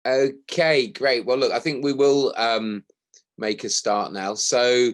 Okay, great. Well, look, I think we will make a start now. So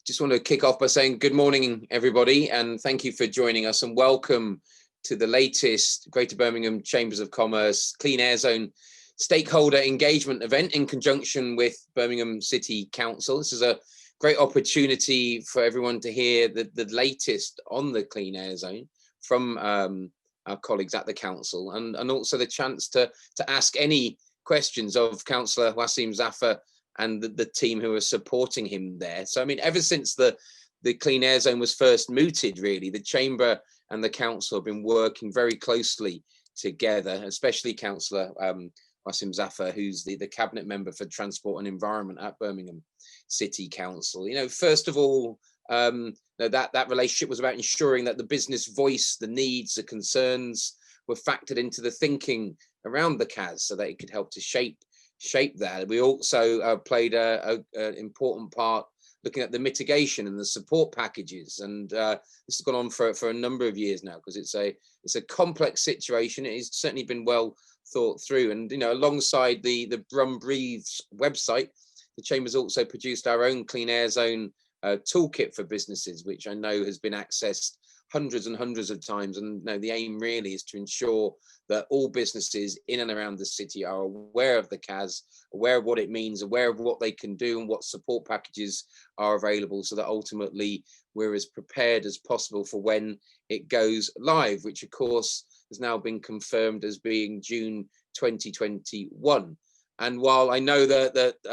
just want to kick off by saying good morning, everybody, and thank you for joining us and welcome to the latest Greater Birmingham Chambers of Commerce Clean Air Zone stakeholder engagement event in conjunction with Birmingham City Council. This is a great opportunity for everyone to hear the latest on the Clean Air Zone from our colleagues at the council, and also the chance to ask any questions of Councillor Wasim Zafar and the team who are supporting him there. So, I mean, ever since the Clean Air Zone was first mooted, really, the Chamber and the Council have been working very closely together, especially Councillor Wasim Zafar, who's the Cabinet Member for Transport and Environment at Birmingham City Council. You know, first of all, that relationship was about ensuring that the business voice, the needs, the concerns were factored into the thinking around the CAS so that it could help to shape that. We also played an important part looking at the mitigation and the support packages, and this has gone on for a number of years now because it's a complex situation. It has certainly been well thought through, and you know, alongside the Brum Breathes website, the Chamber's also produced our own Clean Air Zone toolkit for businesses, which I know has been accessed hundreds and hundreds of times. And the aim really is to ensure that all businesses in and around the city are aware of the CAS, aware of what it means, aware of what they can do and what support packages are available, so that ultimately we're as prepared as possible for when it goes live, which of course has now been confirmed as being June 2021. And while I know that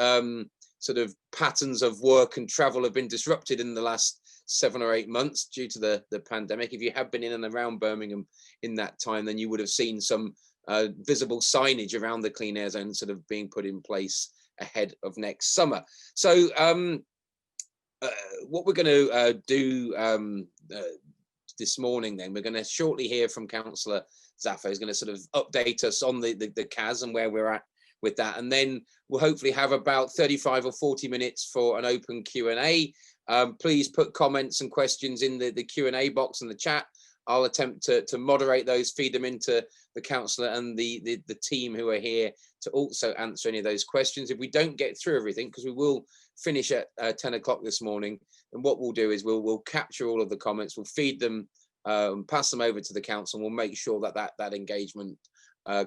sort of patterns of work and travel have been disrupted in the last 7 or 8 months due to the pandemic, if you have been in and around Birmingham in that time, then you would have seen some visible signage around the Clean Air Zone sort of being put in place ahead of next summer. So what we're going to do this morning, then we're going to shortly hear from Councillor Zafar, who's going to sort of update us on the CAS and where we're at with that, and then we'll hopefully have about 35 or 40 minutes for an open Q&A. Please put comments and questions in the Q&A box in the chat. I'll attempt to moderate those, feed them into the councillor and the team who are here to also answer any of those questions. If we don't get through everything, because we will finish at 10 o'clock this morning, and what we'll do is we'll capture all of the comments, we'll feed them, pass them over to the council, and we'll make sure that engagement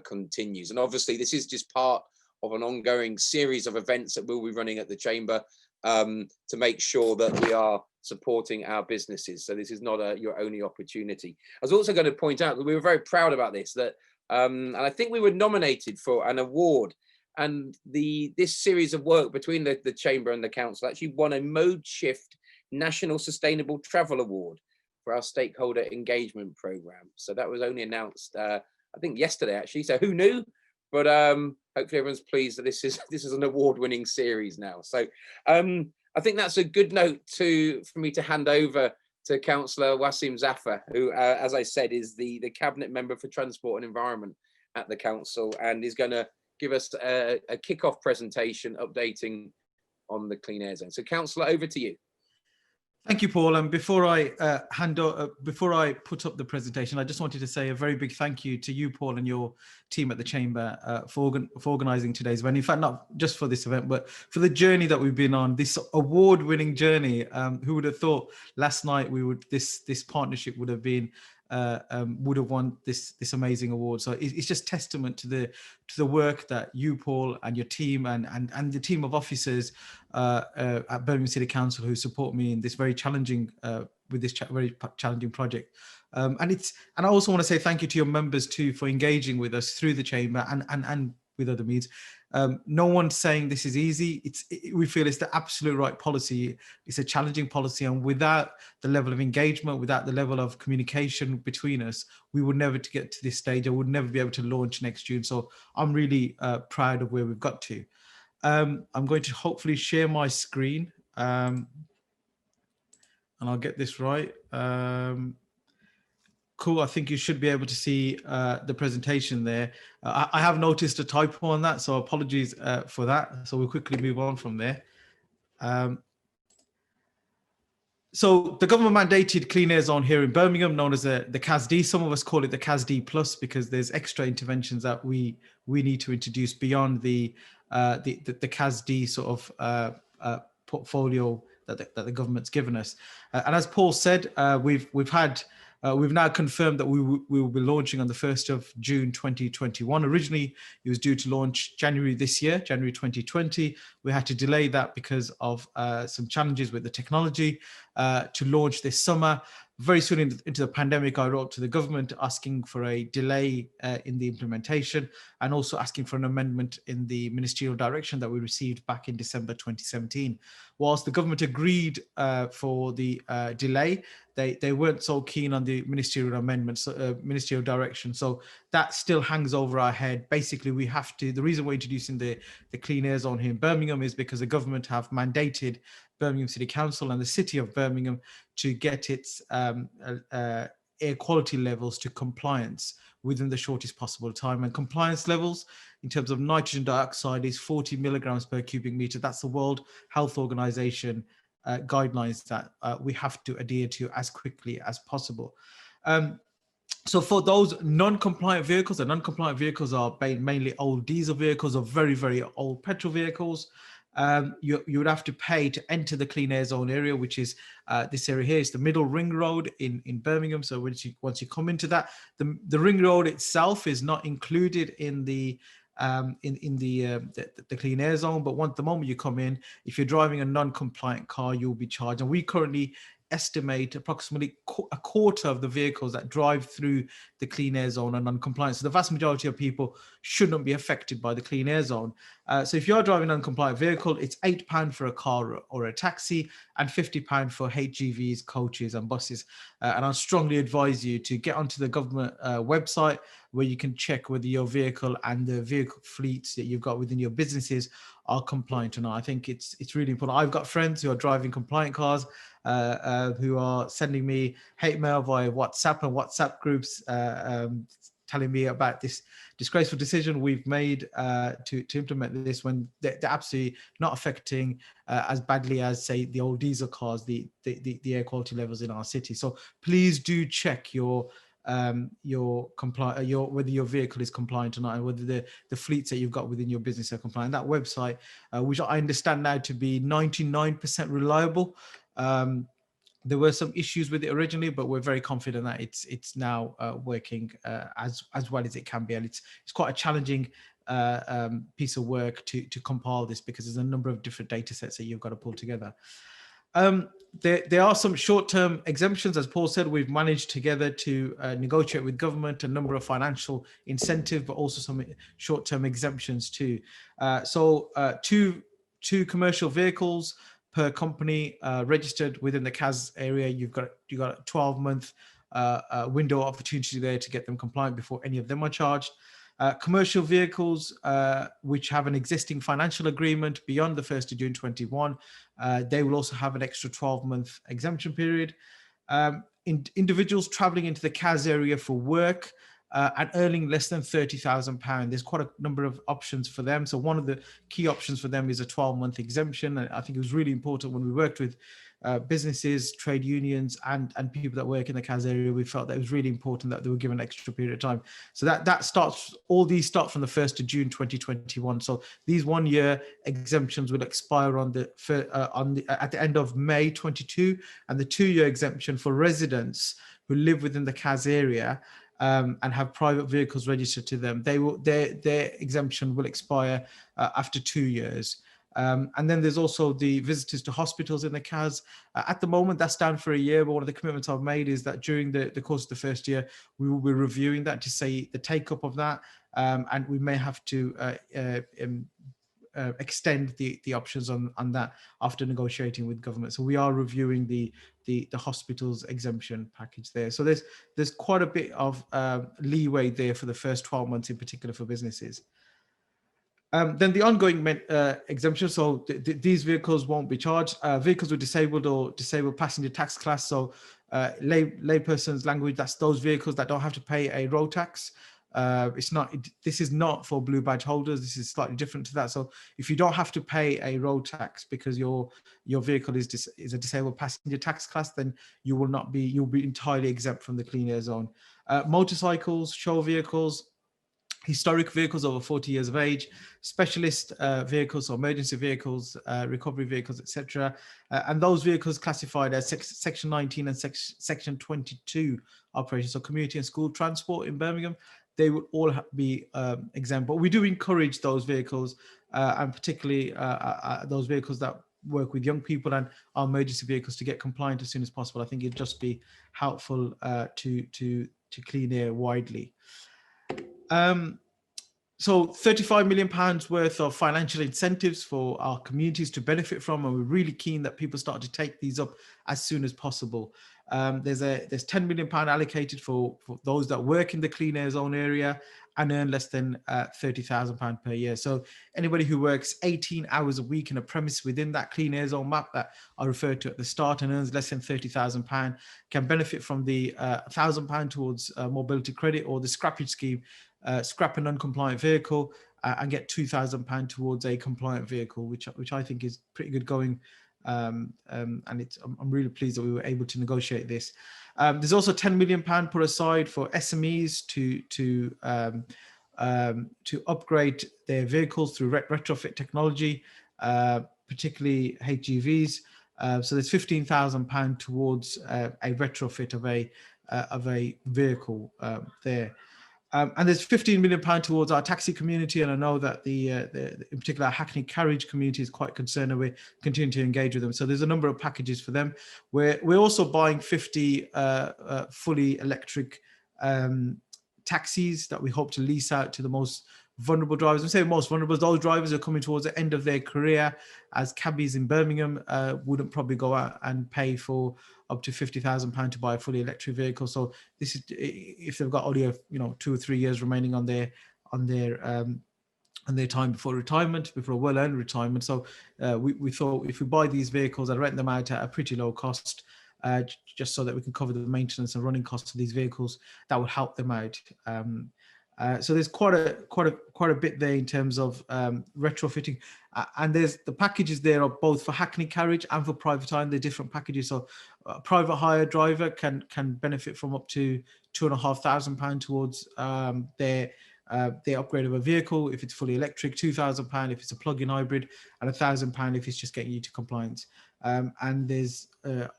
continues. And obviously this is just part of an ongoing series of events that we'll be running at the Chamber to make sure that we are supporting our businesses. So this is not your only opportunity. I was also going to point out that we were very proud about this, that and I think we were nominated for an award, and this series of work between the Chamber and the Council actually won a Mode Shift National Sustainable Travel Award for our stakeholder engagement program. So that was only announced I think yesterday actually, so who knew? But hopefully everyone's pleased that this is an award-winning series now. So I think that's a good note for me to hand over to Councillor Wasim Zafar, who, as I said, is the Cabinet Member for Transport and Environment at the Council, and is going to give us a kick-off presentation updating on the Clean Air Zone. So Councillor, over to you. Thank you, Paul. And before I before I put up the presentation, I just wanted to say a very big thank you to you, Paul, and your team at the Chamber for organising today's event. In fact, not just for this event, but for the journey that we've been on, this award-winning journey. Who would have thought last night this partnership would have been would have won this amazing award? So it's just testament to the work that you, Paul, and your team and the team of officers at Birmingham City Council who support me in this very challenging very challenging project. And I also want to say thank you to your members too for engaging with us through the Chamber and with other means. No one's saying this is easy. We feel it's the absolute right policy. It's a challenging policy, and without the level of engagement, without the level of communication between us, we would never get to this stage. I would never be able to launch next June. So I'm really proud of where we've got to. I'm going to hopefully share my screen, and I'll get this right. Cool. I think you should be able to see the presentation there. I have noticed a typo on that, so apologies for that. So we'll quickly move on from there. So the government mandated clean air zone here in Birmingham, known as the CASD. Some of us call it the CASD Plus because there's extra interventions that we need to introduce beyond the CASD sort of portfolio that the government's given us. And as Paul said, we've now confirmed that we will be launching on the 1st of June 2021. Originally, it was due to launch January this year, January 2020. We had to delay that because of some challenges with the technology to launch this summer. Very soon into the pandemic, I wrote to the government asking for a delay in the implementation and also asking for an amendment in the ministerial direction that we received back in December 2017. Whilst the government agreed for the delay, they weren't so keen on the ministerial amendments, ministerial direction. So that still hangs over our head. Basically, we have to, the reason we're introducing the Clean Air Zone here in Birmingham is because the government have mandated Birmingham City Council and the City of Birmingham to get its air quality levels to compliance within the shortest possible time. And compliance levels in terms of nitrogen dioxide is 40 milligrams per cubic meter. That's the World Health Organization guidelines that we have to adhere to as quickly as possible. So for those non-compliant vehicles, the non-compliant vehicles are mainly old diesel vehicles or very, very old petrol vehicles. You would have to pay to enter the Clean Air Zone area, which is this area here. It's the Middle Ring Road in Birmingham. So once you come into that, the Ring Road itself is not included in the Clean Air Zone. But the moment you come in, if you're driving a non-compliant car, you'll be charged. And we currently estimate approximately a quarter of the vehicles that drive through the Clean Air Zone are non-compliant. So the vast majority of people shouldn't be affected by the Clean Air Zone. So if you're driving an uncompliant vehicle, it's £8 for a car or a taxi and £50 for HGVs, coaches and buses. And I strongly advise you to get onto the government website where you can check whether your vehicle and the vehicle fleets that you've got within your businesses are compliant or not. I think it's really important. I've got friends who are driving compliant cars who are sending me hate mail via WhatsApp and WhatsApp groups telling me about this disgraceful decision we've made to implement this when they're absolutely not affecting as badly as, say, the old diesel cars, the air quality levels in our city. So please do check whether your vehicle is compliant or not, and whether the fleets that you've got within your business are compliant. That website, which I understand now to be 99% reliable. There were some issues with it originally, but we're very confident that it's now working as well as it can be. And it's quite a challenging piece of work to compile this because there's a number of different data sets that you've got to pull together. There are some short-term exemptions. As Paul said, we've managed together to negotiate with government a number of financial incentives, but also some short-term exemptions too. So two commercial vehicles per company registered within the CAS area, you've got a 12-month window opportunity there to get them compliant before any of them are charged. Commercial vehicles which have an existing financial agreement beyond the 1st of June 21, they will also have an extra 12-month exemption period. Individuals traveling into the CAS area for work and earning less than £30,000, there's quite a number of options for them. So one of the key options for them is a 12-month exemption. And I think it was really important when we worked with businesses, trade unions, and people that work in the CAS area. We felt that it was really important that they were given an extra period of time. So all these start from the 1st of June 2021. So these 1-year exemptions will expire at the end of May 22, and the 2-year exemption for residents who live within the CAS area and have private vehicles registered to them, their exemption will expire after 2 years. And then there's also the visitors to hospitals in the CAS. At the moment, that's down for a year, but one of the commitments I've made is that during the course of the first year, we will be reviewing that to see the take-up of that, and we may have to extend the options on that after negotiating with government. So we are reviewing the hospitals exemption package there. So there's quite a bit of leeway there for the first 12 months in particular for businesses. Then the ongoing exemption, so these vehicles won't be charged. Vehicles with disabled or disabled passenger tax class, so layperson's language, that's those vehicles that don't have to pay a road tax. This is not for blue badge holders. This is slightly different to that. So if you don't have to pay a road tax because your vehicle is a disabled passenger tax class, then you'll be entirely exempt from the Clean Air Zone. Motorcycles, show vehicles, historic vehicles over 40 years of age, specialist vehicles or emergency vehicles, recovery vehicles, etc. And those vehicles classified as Section 19 and Section 22 operations, so community and school transport in Birmingham, they would all be exempt. But we do encourage those vehicles, and particularly those vehicles that work with young people and our emergency vehicles, to get compliant as soon as possible. I think it'd just be helpful to clean air widely. So £35 million pounds worth of financial incentives for our communities to benefit from, and we're really keen that people start to take these up as soon as possible. There's £10 million pound allocated for those that work in the Clean Air Zone area and earn less than £30,000 per year. So anybody who works 18 hours a week in a premise within that Clean Air Zone map that I referred to at the start and earns less than £30,000 can benefit from the £1,000 towards mobility credit, or the scrappage scheme, scrap a non-compliant vehicle and get £2,000 towards a compliant vehicle, which I think is pretty good going. And I'm really pleased that we were able to negotiate this. There's also £10 million put aside for SMEs to upgrade their vehicles through retrofit technology, particularly HGVs. So there's £15,000 towards a retrofit of a vehicle there. And there's £15 million towards our taxi community, and I know that in particular our Hackney Carriage community is quite concerned, and we're continuing to engage with them. So there's a number of packages for them. We're also buying 50 fully electric taxis that we hope to lease out to the most vulnerable drivers. I say most vulnerable, those drivers are coming towards the end of their career as cabbies in Birmingham, wouldn't probably go out and pay for up to £50,000 to buy a fully electric vehicle. So this is if they've got only 2 or 3 years remaining on their time before retirement, before a well-earned retirement. So we thought if we buy these vehicles and rent them out at a pretty low cost, just so that we can cover the maintenance and running costs of these vehicles, that would help them out. So there's quite a bit there in terms of retrofitting, and there's the packages there are both for Hackney Carriage and for private hire. They're different packages. So a private hire driver can benefit from up to £2,500 towards their upgrade of a vehicle if it's fully electric, £2,000 if it's a plug-in hybrid, and £1,000 if it's just getting you to compliance. And there's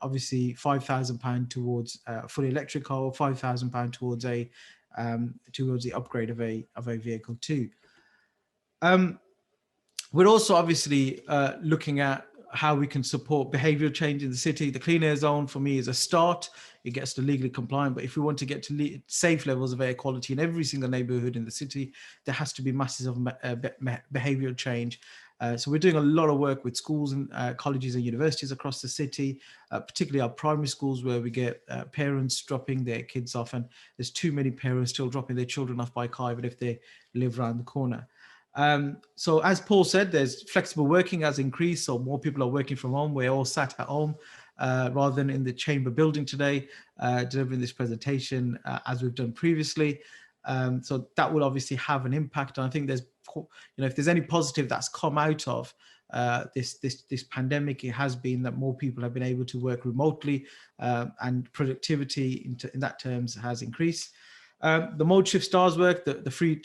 obviously £5,000 towards fully electric car, or £5,000 towards the upgrade of a vehicle too. We're also obviously looking at how we can support behavioural change in the city. The Clean Air Zone for me is a start. It gets to legally compliant, but if we want to get to safe levels of air quality in every single neighbourhood in the city, there has to be masses of behavioural change. So we're doing a lot of work with schools and colleges and universities across the city, particularly our primary schools, where we get parents dropping their kids off, and there's too many parents still dropping their children off by car, even if they live around the corner. So as Paul said, there's flexible working has increased, so more people are working from home. We're all sat at home rather than in the chamber building today, delivering this presentation as we've done previously. So that will obviously have an impact. And I think there's, if there's any positive that's come out of this pandemic, it has been that more people have been able to work remotely, and productivity in that terms has increased. The Mode Shift Stars work, the free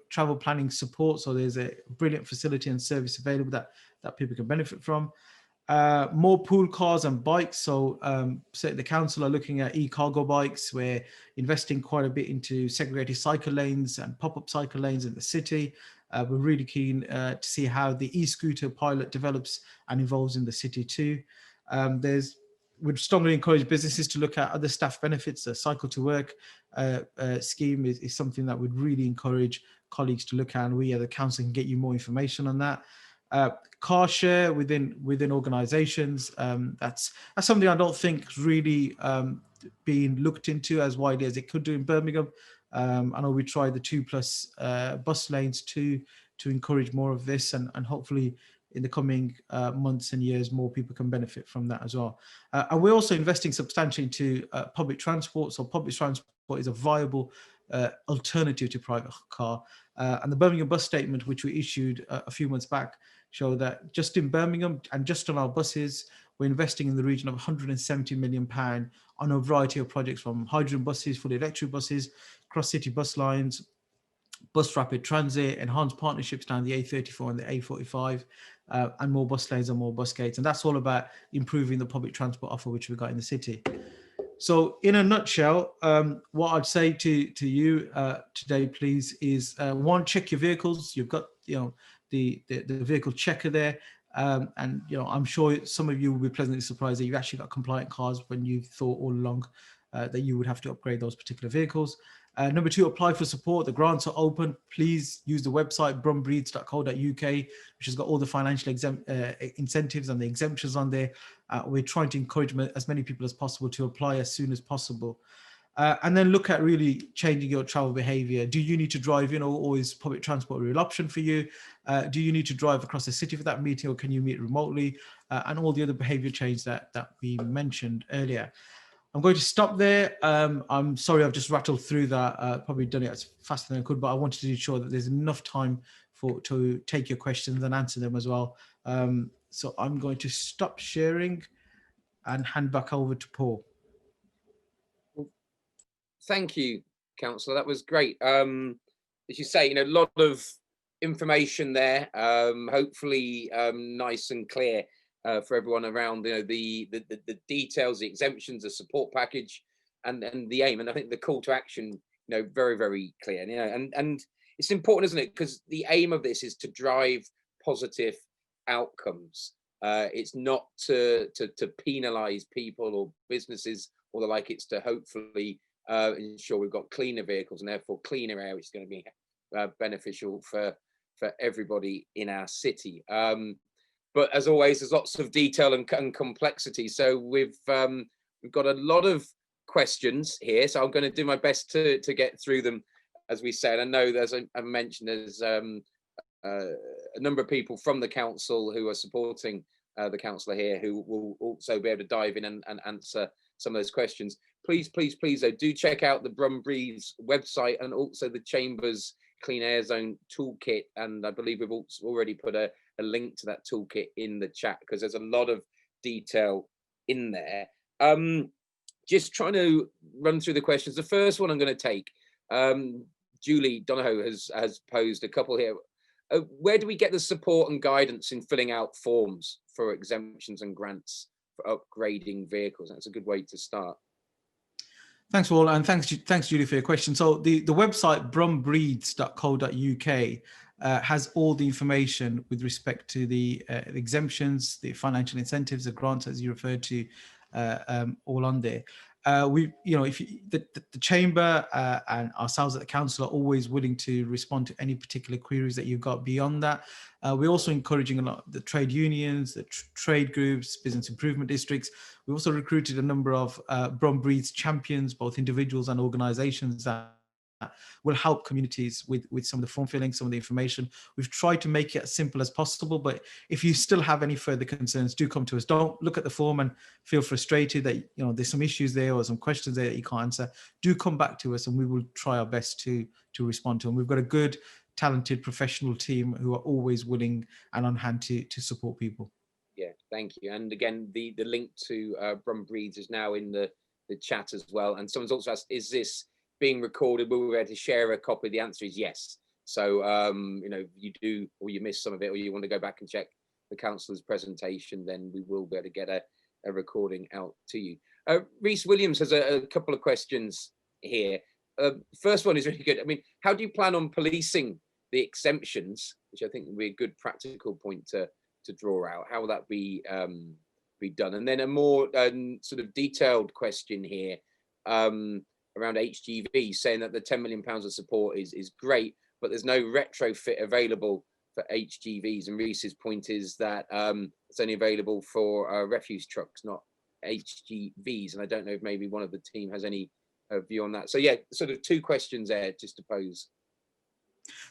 travel planning support. So there's a brilliant facility and service available that people can benefit from. More pool cars and bikes. So the council are looking at e-cargo bikes. We're investing quite a bit into segregated cycle lanes and pop-up cycle lanes in the city. We're really keen to see how the e-scooter pilot develops and evolves in the city too. We'd strongly encourage businesses to look at other staff benefits. The cycle to work scheme is something that we'd really encourage colleagues to look at, and we as a council can get you more information on that. Car share within organisations, that's something I don't think is really being looked into as widely as it could do in Birmingham. I know we tried the 2+ bus lanes to encourage more of this, and hopefully in the coming months and years, more people can benefit from that as well. And we're also investing substantially into public transport. So public transport is a viable alternative to private car. And the Birmingham bus statement, which we issued a few months back, show that just in Birmingham and just on our buses, we're investing in the region of £170 million on a variety of projects, from hydrogen buses, fully electric buses, cross-city bus lines, bus rapid transit, enhanced partnerships down the A34 and the A45, and more bus lanes and more bus gates. And that's all about improving the public transport offer which we've got in the city. So in a nutshell, what I'd say to you today, please, is one, check your vehicles. You've got, the vehicle checker there. And, I'm sure some of you will be pleasantly surprised that you've actually got compliant cars when you thought all along that you would have to upgrade those particular vehicles. Number two, apply for support. The grants are open. Please use the website brumbreeds.co.uk, which has got all the financial incentives and the exemptions on there. We're trying to encourage as many people as possible to apply as soon as possible. And then look at really changing your travel behavior. Do you need to drive in, or is public transport a real option for you? Do you need to drive across the city for that meeting, or can you meet remotely? And all the other behavior change that we mentioned earlier. I'm going to stop there. I'm sorry, I've just rattled through that. Probably done it as fast as I could, but I wanted to ensure that there's enough time to take your questions and answer them as well. So I'm going to stop sharing and hand back over to Paul. Thank you, Councillor. That was great. As you say, a lot of information there. Hopefully, nice and clear for everyone around. The details, the exemptions, the support package, and the aim. And I think the call to action, very, very clear. And it's important, isn't it? Because the aim of this is to drive positive outcomes. It's not to penalise people or businesses or the like. It's to hopefully ensure we've got cleaner vehicles and therefore cleaner air, which is going to be beneficial for everybody in our city. But as always, there's lots of detail and complexity. So we've got a lot of questions here. So I'm going to do my best to get through them, as we said. I know there's I mentioned there's a number of people from the council who are supporting the councillor here, who will also be able to dive in and answer some of those questions. Please, though, do check out the Brumbreeds website and also the Chamber's Clean Air Zone toolkit. And I believe we've also already put a link to that toolkit in the chat, because there's a lot of detail in there. Just trying to run through the questions. The first one I'm going to take, Julie Donohoe has posed a couple here. Where do we get the support and guidance in filling out forms for exemptions and grants for upgrading vehicles? That's a good way to start. Thanks, Paul, and thanks, Julie, for your question. So the website brumbreeds.co.uk has all the information with respect to the exemptions, the financial incentives, the grants, as you referred to, all on there. The Chamber and ourselves at the council are always willing to respond to any particular queries that you've got beyond that. We're also encouraging a lot of the trade unions, the trade groups, business improvement districts. We've also recruited a number of Brumbreeds champions, both individuals and organisations, that will help communities with some of the form filling, some of the information. We've tried to make it as simple as possible, but if you still have any further concerns, do come to us. Don't look at the form and feel frustrated that there's some issues there or some questions there that you can't answer. Do come back to us and we will try our best to respond to them. We've got a good, talented professional team who are always willing and on hand to support people. Yeah, thank you. And again, the link to Brumbreeds is now in the chat as well. And someone's also asked, is this being recorded? Will we be able to share a copy? The answer is yes. So you do, or you miss some of it, or you want to go back and check the councillor's presentation, then we will be able to get a recording out to you. Rhys Williams has a couple of questions here. First one is really good. I mean, how do you plan on policing the exemptions, which I think would be a good practical point to draw out? How will that be done? And then a more sort of detailed question here around HGV, saying that the £10 million of support is great, but there's no retrofit available for HGVs. And Rhys's point is that it's only available for refuse trucks, not HGVs. And I don't know if maybe one of the team has any view on that. So yeah, sort of two questions there just to pose.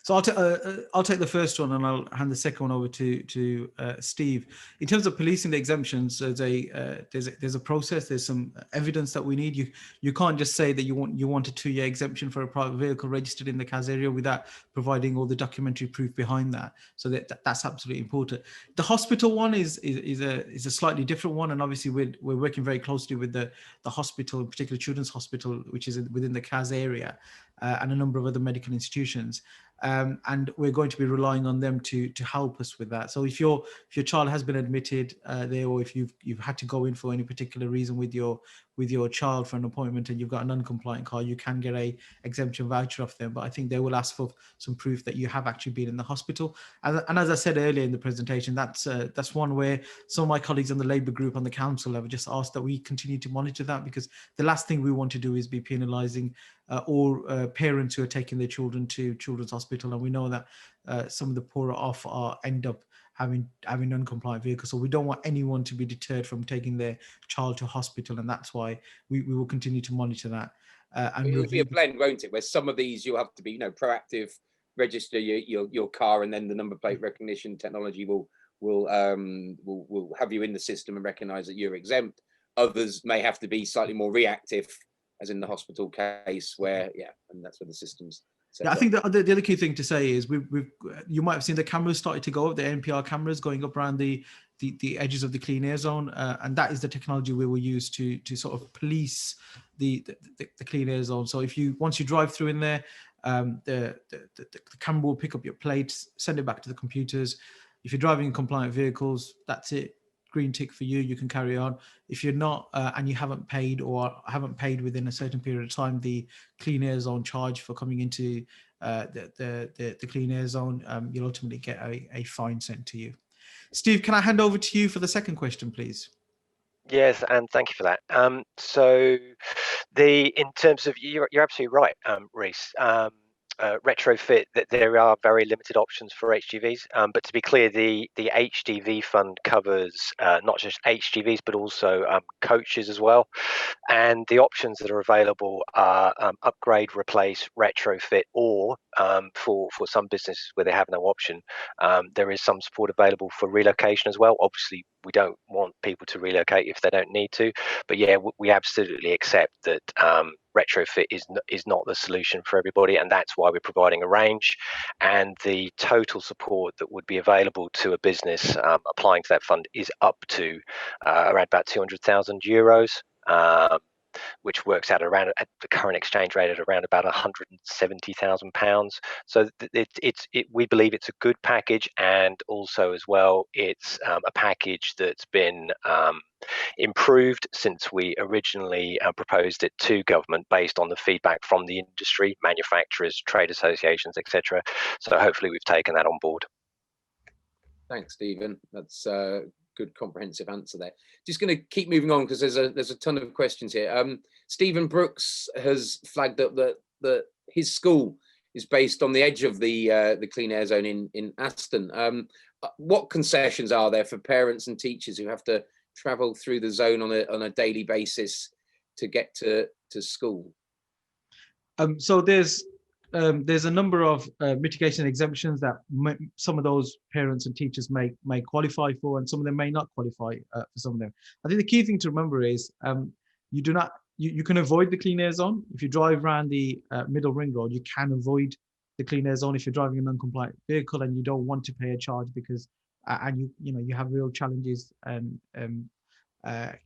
So I'll take the first one, and I'll hand the second one over to Steve. In terms of policing the exemptions, there's a process. There's some evidence that we need. You can't just say that you want a 2-year exemption for a private vehicle registered in the CAS area without providing all the documentary proof behind that. So that's absolutely important. The hospital one is a slightly different one, and obviously we're working very closely with the hospital, in particular Children's Hospital, which is within the CAS area, and a number of other medical institutions. And we're going to be relying on them to help us with that. So if your child has been admitted there, or if you've had to go in for any particular reason with your child for an appointment and you've got an uncompliant car, you can get a exemption voucher off them. But I think they will ask for some proof that you have actually been in the hospital. And as I said earlier in the presentation, that's one where some of my colleagues on the Labour group on the council have just asked that we continue to monitor that, because the last thing we want to do is be penalising or parents who are taking their children to Children's Hospital, and we know that some of the poorer off end up having non-compliant vehicles. So we don't want anyone to be deterred from taking their child to hospital, and that's why we will continue to monitor that. And it'll be a blend, won't it? Where some of these you'll have to be, proactive, register your car, and then the number plate recognition technology will have you in the system and recognise that you're exempt. Others may have to be slightly more reactive, as in the hospital case, where and that's where the systems. Yeah, I think the other key thing to say is you might have seen the cameras started to go up, the NPR cameras going up around the edges of the clean air zone, and that is the technology we will use to sort of police the clean air zone. So once you drive through in there, the camera will pick up your plates, send it back to the computers. If you're driving in compliant vehicles, that's it. Green tick for you, you can carry on. If you're not and you haven't paid within a certain period of time the clean air zone charge for coming into the clean air zone, you'll ultimately get a fine sent to you. Steve, can I hand over to you for the second question, please? Yes, and thank you for that. So in terms of, you're absolutely right, Reese. Retrofit, that there are very limited options for HGVs, but to be clear, the HGV fund covers not just HGVs but also coaches as well, and the options that are available are upgrade, replace, retrofit, or for some businesses where they have no option, there is some support available for relocation as well. Obviously we don't want people to relocate if they don't need to, but yeah, we absolutely accept that retrofit is not the solution for everybody, and that's why we're providing a range. And the total support that would be available to a business applying to that fund is up to around about €200,000, which works out around, at the current exchange rate, at around about £170,000. So we believe it's a good package, and also as well, it's a package that's been improved since we originally proposed it to government, based on the feedback from the industry, manufacturers, trade associations, etc. So hopefully we've taken that on board. Thanks, Stephen. That's a good comprehensive answer there. Just going to keep moving on because there's a ton of questions here. Stephen Brooks has flagged up that his school is based on the edge of the clean air zone in Aston. What concessions are there for parents and teachers who have to travel through the zone on a daily basis to get to school? So there's a number of mitigation exemptions that some of those parents and teachers may qualify for, and some of them may not qualify for some of them. I think the key thing to remember is you can avoid the clean air zone. If you drive around the middle ring road, you can avoid the clean air zone if you're driving a non-compliant vehicle and you don't want to pay a charge, because and you have real challenges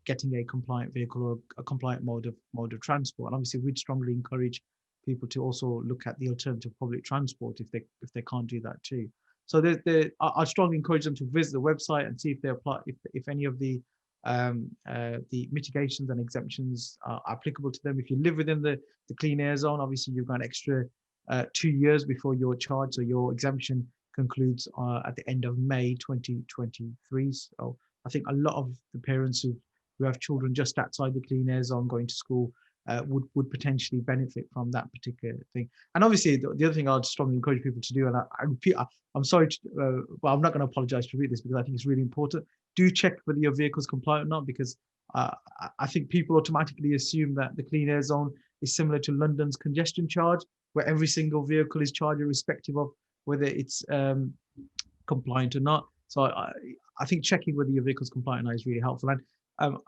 getting a compliant vehicle or a compliant mode of transport. And obviously we'd strongly encourage people to also look at the alternative public transport if they can't do that too. So I strongly encourage them to visit the website and see if they apply, if any of the mitigations and exemptions are applicable to them. If you live within the clean air zone, obviously you've got an extra 2 years before your charge, so your exemption concludes at the end of May 2023. So I think a lot of the parents who have children just outside the clean air zone going to school would potentially benefit from that particular thing. And obviously the other thing I'd strongly encourage people to do, and I repeat, I'm sorry, well, I'm not going to apologize to read this because I think it's really important. Do check whether your vehicle's compliant or not, because I think people automatically assume that the clean air zone is similar to London's congestion charge, where every single vehicle is charged irrespective of whether it's compliant or not. So I think checking whether your vehicle is compliant or not is really helpful. And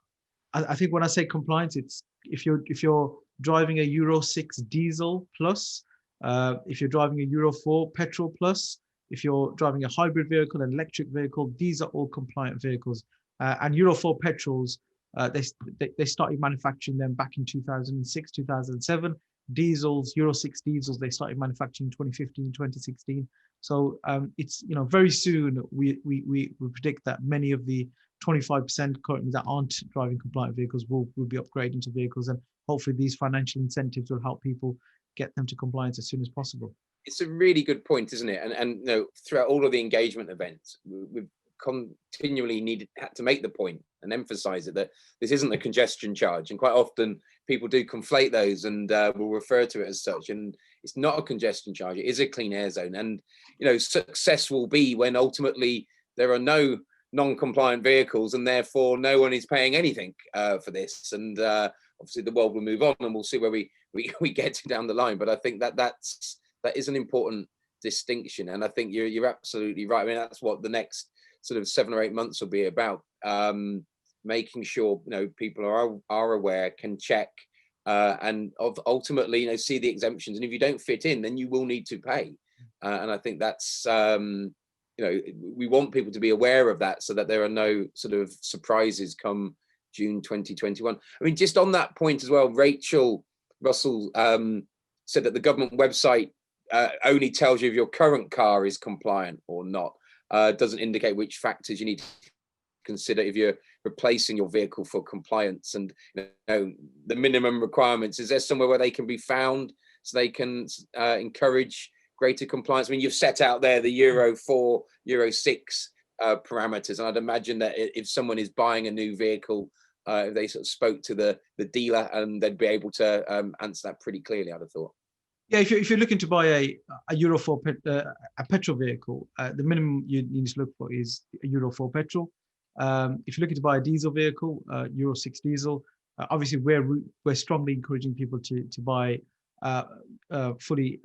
I think when I say compliance, it's if you're driving a Euro 6 diesel plus, if you're driving a Euro 4 petrol plus, if you're driving a hybrid vehicle, an electric vehicle, these are all compliant vehicles. And Euro 4 petrols, they started manufacturing them back in 2006, 2007. Diesels, Euro 6 diesels, they started manufacturing in 2015, 2016. So it's, very soon we predict that many of the 25% currently that aren't driving compliant vehicles will be upgrading to vehicles, and hopefully these financial incentives will help people get them to compliance as soon as possible. It's a really good point, isn't it? And throughout all of the engagement events, we've continually had to make the point and emphasize it that this isn't a congestion charge, and quite often people do conflate those and will refer to it as such, and it's not a congestion charge. It is a clean air zone, and success will be when ultimately there are no non-compliant vehicles, and therefore no one is paying anything for this, and obviously the world will move on, and we'll see where we get to down the line. But I think that is an important distinction, and I think you're absolutely right. I mean, that's what the next sort of 7 or 8 months will be about, making sure people are aware, can check, and ultimately see the exemptions, and if you don't fit in, then you will need to pay, and I think that's we want people to be aware of that so that there are no sort of surprises come June 2021. I mean, just on that point as well, Rachel Russell said that the government website only tells you if your current car is compliant or not. Doesn't indicate which factors you need to consider if you're replacing your vehicle for compliance, and the minimum requirements. Is there somewhere where they can be found so they can encourage greater compliance? I mean, you've set out there the Euro 4, Euro 6 parameters, and I'd imagine that if someone is buying a new vehicle, if they sort of spoke to the dealer, and they'd be able to answer that pretty clearly, I'd have thought. Yeah, if you're looking to buy a Euro 4 a petrol vehicle, the minimum you need to look for is a Euro 4 petrol. If you're looking to buy a diesel vehicle, Euro 6 diesel, obviously we're strongly encouraging people to buy fully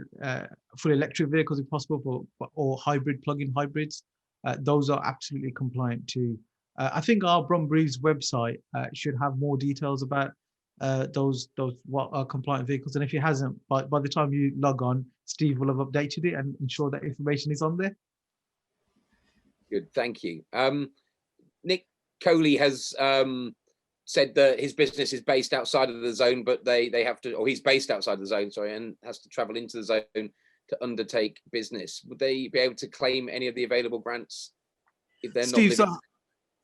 electric vehicles if possible, or plug-in hybrids. Those are absolutely compliant too. I think our Brumbrief's website should have more details about those what are compliant vehicles, and if it hasn't, by the time you log on, Steve will have updated it and ensure that information is on there. Good, thank you. Nick Coley has said that his business is based outside of the zone, but they have to, or he's based outside the zone, sorry, and has to travel into the zone to undertake business. Would they be able to claim any of the available grants if they're Steve, not living?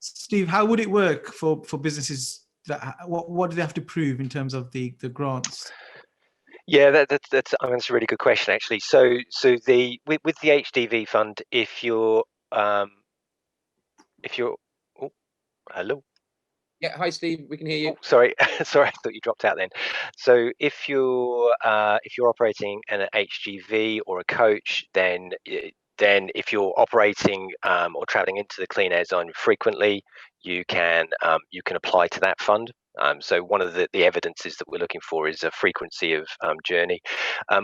Steve, how would it work for businesses? What do they have to prove in terms of the grants? Yeah, that's I mean, that's a really good question actually. So with the HDV fund, if you're oh, hello. Yeah, hi Steve, we can hear you. Oh, sorry, sorry, I thought you dropped out then. So if you're operating an HGV or a coach, then if you're operating or traveling into the clean air zone frequently, you can apply to that fund. So one of the evidences that we're looking for is a frequency of journey.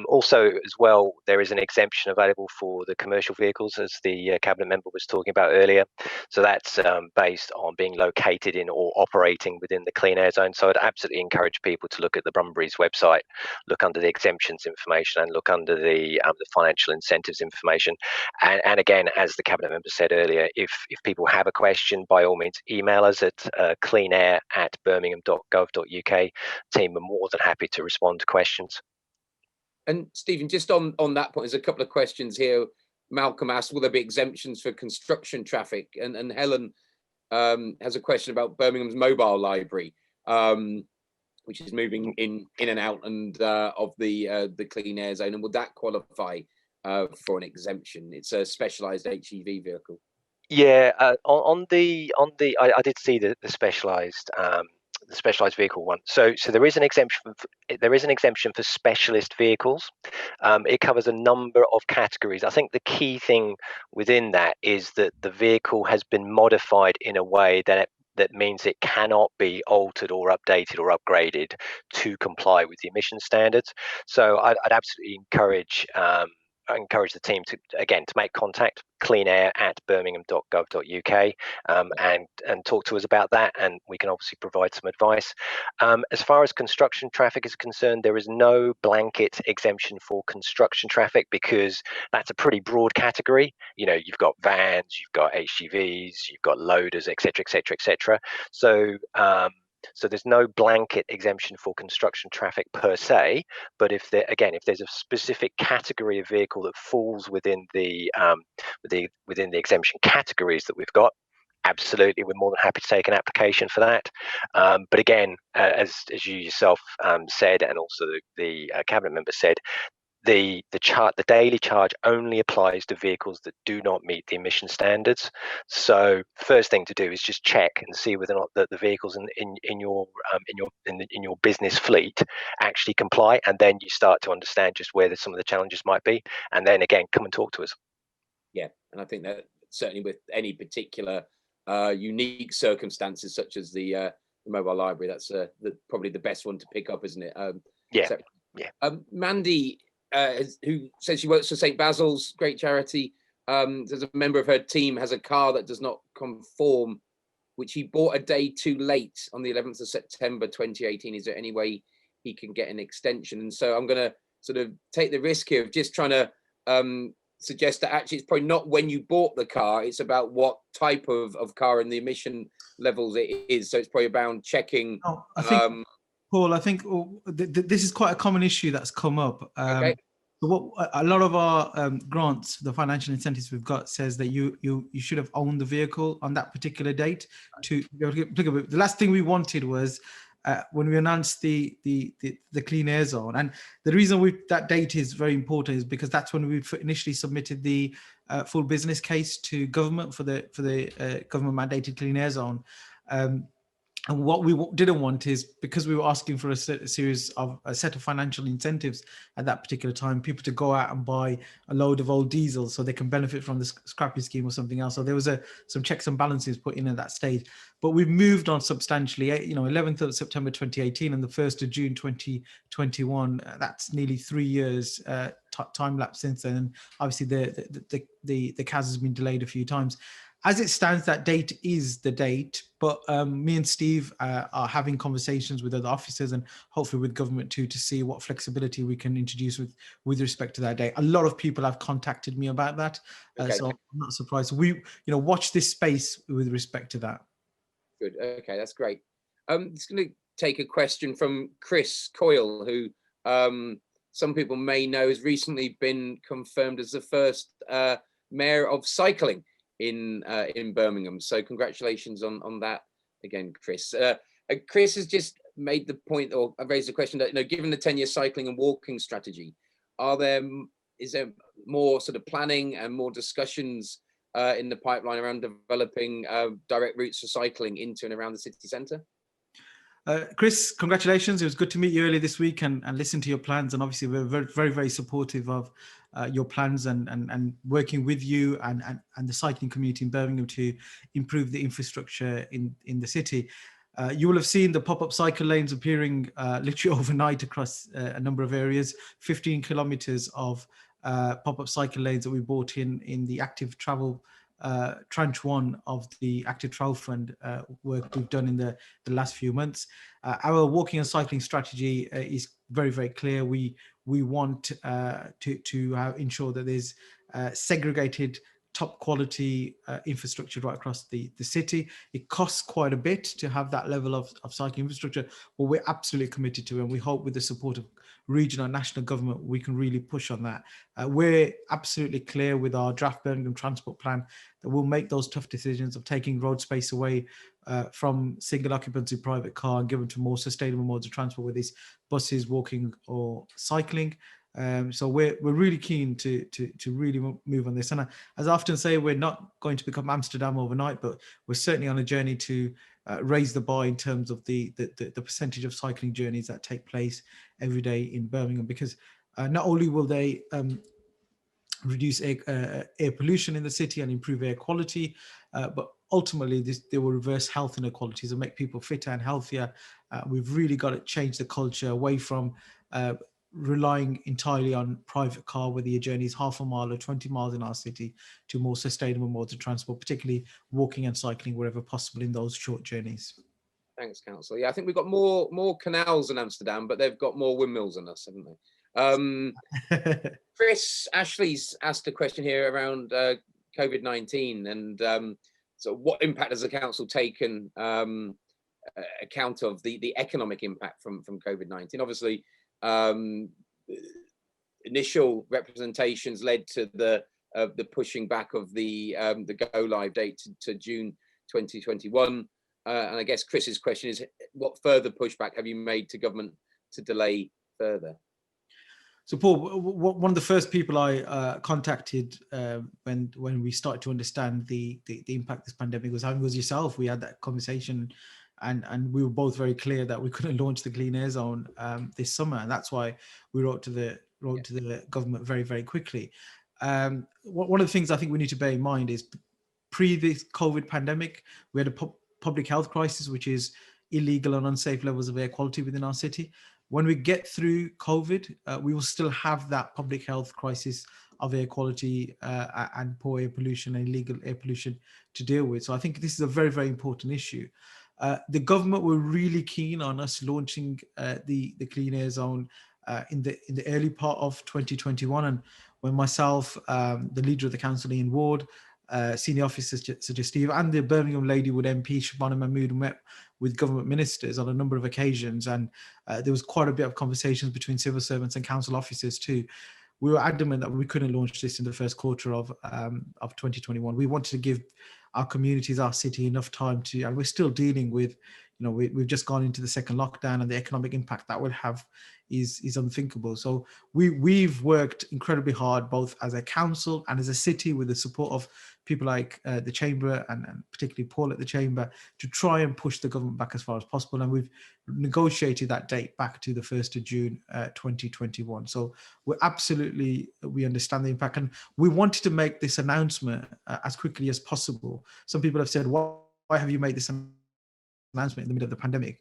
Also, as well, there is an exemption available for the commercial vehicles, as the cabinet member was talking about earlier. So that's based on being located in or operating within the clean air zone. So I'd absolutely encourage people to look at the Brumbrief's website, look under the exemptions information, and look under the financial incentives information. And again, as the cabinet member said earlier, if people have a question, by all means, email us at cleanair@birmingham.gov.uk. Team are more than happy to respond to questions. And Stephen, just on that point, there's a couple of questions here. Malcolm asked, will there be exemptions for construction traffic? And Helen has a question about Birmingham's mobile library, which is moving in and out and of the clean air zone. And would that qualify for an exemption? It's a specialised HEV vehicle. Yeah, I did see the specialised vehicle one. So there is an exemption. There is an exemption for specialist vehicles. It covers a number of categories. I think the key thing within that is that the vehicle has been modified in a way that that means it cannot be altered or updated or upgraded to comply with the emission standards. So I'd absolutely encourage the team to make contact, cleanair@birmingham.gov.uk, and talk to us about that, and we can obviously provide some advice. As far as construction traffic is concerned, there is no blanket exemption for construction traffic, because that's a pretty broad category. You know, you've got vans, you've got HGVs, you've got loaders, etc., etc., etc. So there's no blanket exemption for construction traffic per se, but if there's a specific category of vehicle that falls within the exemption categories that we've got, absolutely, we're more than happy to take an application for that. But again, as you yourself said, and also the cabinet member said, the daily charge only applies to vehicles that do not meet the emission standards. So first thing to do is just check and see whether or not the vehicles in your business fleet actually comply, and then you start to understand just where some of the challenges might be, and then again come and talk to us. Yeah, and I think that certainly with any particular unique circumstances such as the mobile library, that's probably the best one to pick up, isn't it? Yeah. Mandy, who says she works for St Basil's, great charity. There's a member of her team has a car that does not conform, which he bought a day too late on the 11th of September 2018. Is there any way he can get an extension? And so I'm going to sort of take the risk here of just trying to suggest that actually it's probably not when you bought the car, it's about what type of car and the emission levels it is. So it's probably about checking. I think, Paul, this is quite a common issue that's come up. Okay. So what a lot of our grants, the financial incentives we've got, says that you should have owned the vehicle on that particular date to be able to get applicable. The last thing we wanted was when we announced the Clean Air Zone, and the reason that date is very important is because that's when we initially submitted the full business case to government for the government mandated Clean Air Zone. And what we didn't want is, because we were asking for a set of financial incentives at that particular time, people to go out and buy a load of old diesel so they can benefit from the scrappy scheme or something else. So there was some checks and balances put in at that stage. But we've moved on substantially. 11th of September 2018 and the 1st of June 2021. That's nearly 3 years time lapse since then. And obviously the CAS has been delayed a few times. As it stands, that date is the date, but me and Steve are having conversations with other officers and hopefully with government too, to see what flexibility we can introduce with respect to that date. A lot of people have contacted me about that, so I'm not surprised. We, watch this space with respect to that. Good. Okay, that's great. I'm just going to take a question from Chris Coyle, who some people may know has recently been confirmed as the first mayor of cycling in Birmingham. So congratulations on that again, Chris. Chris has just made the point, or raised the question that, given the 10-year cycling and walking strategy, is there more sort of planning and more discussions in the pipeline around developing direct routes for cycling into and around the city centre? Chris, congratulations. It was good to meet you earlier this week and listen to your plans. And obviously we're very, very, very supportive of your plans and working with you and the cycling community in Birmingham to improve the infrastructure in the city. You will have seen the pop-up cycle lanes appearing literally overnight across a number of areas, 15 kilometres of pop-up cycle lanes that we brought in the active travel tranche 1 of the Active Travel Fund work we've done in the last few months. Our walking and cycling strategy is very, very clear. We want to ensure that there's segregated top quality infrastructure right across the city. It costs quite a bit to have that level of cycling infrastructure, but we're absolutely committed to it, and we hope with the support of regional and national government we can really push on that. We're absolutely clear with our draft Birmingham transport plan that we'll make those tough decisions of taking road space away from single occupancy private car and give them to more sustainable modes of transport, whether it's buses, walking or cycling. So we're really keen to really move on this. And as I often say, we're not going to become Amsterdam overnight, but we're certainly on a journey to raise the bar in terms of the percentage of cycling journeys that take place every day in Birmingham, because not only will they reduce air pollution in the city and improve air quality, but ultimately they will reverse health inequalities and make people fitter and healthier. We've really got to change the culture away from relying entirely on private car, whether your journey is half a mile or 20 miles in our city, to more sustainable modes of transport, particularly walking and cycling wherever possible in those short journeys. Thanks, Councillor. Yeah, I think we've got more canals in Amsterdam, but they've got more windmills than us, haven't they? Chris Ashley's asked a question here around COVID-19 and so what impact has the council taken account of the economic impact from COVID-19? Obviously, initial representations led to the pushing back of the go live date to June 2021. And I guess Chris's question is, what further pushback have you made to government to delay further? So Paul, one of the first people I contacted when we started to understand the impact of this pandemic was yourself. We had that conversation, and we were both very clear that we couldn't launch the Clean Air Zone this summer, and that's why we wrote to the government very, very quickly. One of the things I think we need to bear in mind is pre this COVID pandemic, we had a public health crisis, which is illegal and unsafe levels of air quality within our city. When we get through COVID, we will still have that public health crisis of air quality and poor air pollution and illegal air pollution to deal with. So I think this is a very, very important issue. The government were really keen on us launching the Clean Air Zone in the early part of 2021. And when myself, the leader of the council, Ian Ward, senior officers such as Steve, and the Birmingham Ladywood MP, Shabana Mahmood, met with government ministers on a number of occasions, and there was quite a bit of conversations between civil servants and council officers too. We were adamant that we couldn't launch this in the first quarter of 2021. We wanted to give our communities, our city, enough time to, and we're still dealing with, we've just gone into the second lockdown, and the economic impact that will have is unthinkable. So we've worked incredibly hard, both as a council and as a city, with the support of people like the Chamber and particularly Paul at the Chamber, to try and push the government back as far as possible. And we've negotiated that date back to the 1st of June 2021. So we understand the impact, and we wanted to make this announcement as quickly as possible. Some people have said, why have you made this announcement in the middle of the pandemic?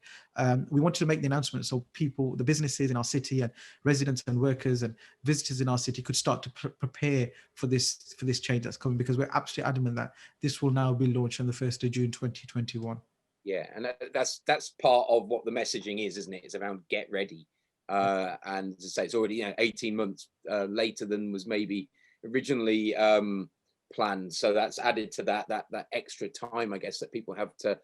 We wanted to make the announcement so people, the businesses in our city and residents and workers and visitors in our city could start to prepare for this change that's coming, because we're absolutely adamant that this will now be launched on the 1st of June 2021. Yeah, and that's part of what the messaging is, isn't it? It's around get ready. And to say it's already 18 months later than was maybe originally planned. So that's added to that extra time, I guess, that people have to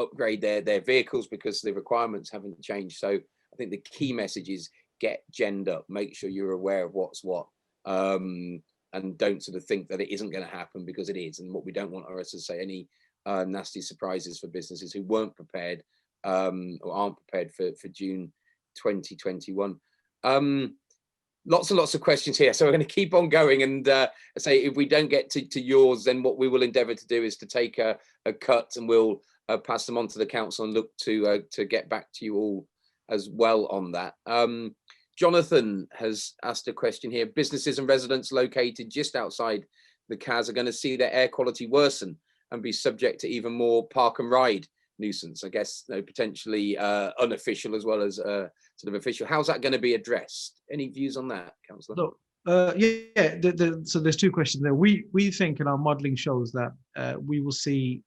upgrade their vehicles because the requirements haven't changed. So I think the key message is get genned up, make sure you're aware of what's what, and don't sort of think that it isn't going to happen, because it is. And what we don't want are, as I say, any nasty surprises for businesses who weren't prepared or aren't prepared for June 2021. Lots and lots of questions here, so we're going to keep on going, and say if we don't get to yours, then what we will endeavour to do is to take a cut, and we'll pass them on to the council and look to get back to you all as well on that. Jonathan has asked a question here. Businesses and residents located just outside the CAZ are going to see their air quality worsen and be subject to even more park and ride nuisance, I guess, potentially unofficial as well as sort of official. How's that going to be addressed? Any views on that, Councillor? So, so there's two questions there. We think, and our modelling shows that we will see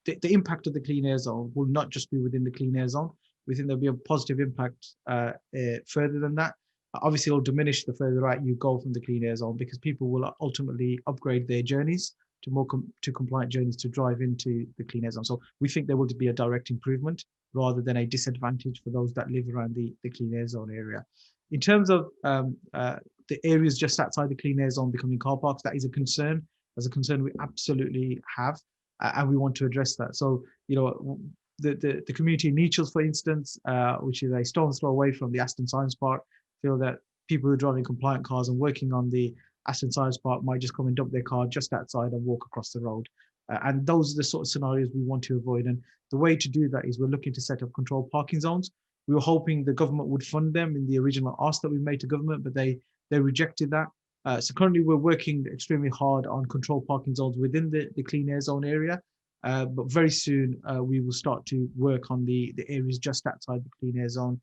the impact of the Clean Air Zone will not just be within the Clean Air Zone. We think there'll be a positive impact further than that. Obviously, it'll diminish the further out you go from the Clean Air Zone, because people will ultimately upgrade their journeys to more compliant journeys to drive into the Clean Air Zone. So we think there will be a direct improvement rather than a disadvantage for those that live around the Clean Air Zone area. In terms of the areas just outside the Clean Air Zone becoming car parks, that is a concern. That's a concern we absolutely have, and we want to address that. So, the community in Nechells, for instance, which is a stone's throw away from the Aston Science Park, feel that people who are driving compliant cars and working on the Aston Science Park might just come and dump their car just outside and walk across the road. And those are the sort of scenarios we want to avoid. And the way to do that is we're looking to set up controlled parking zones. We were hoping the government would fund them in the original ask that we made to government, but they rejected that. So currently we're working extremely hard on controlled parking zones within the clean air zone area. But very soon we will start to work on the areas just outside the clean air zone.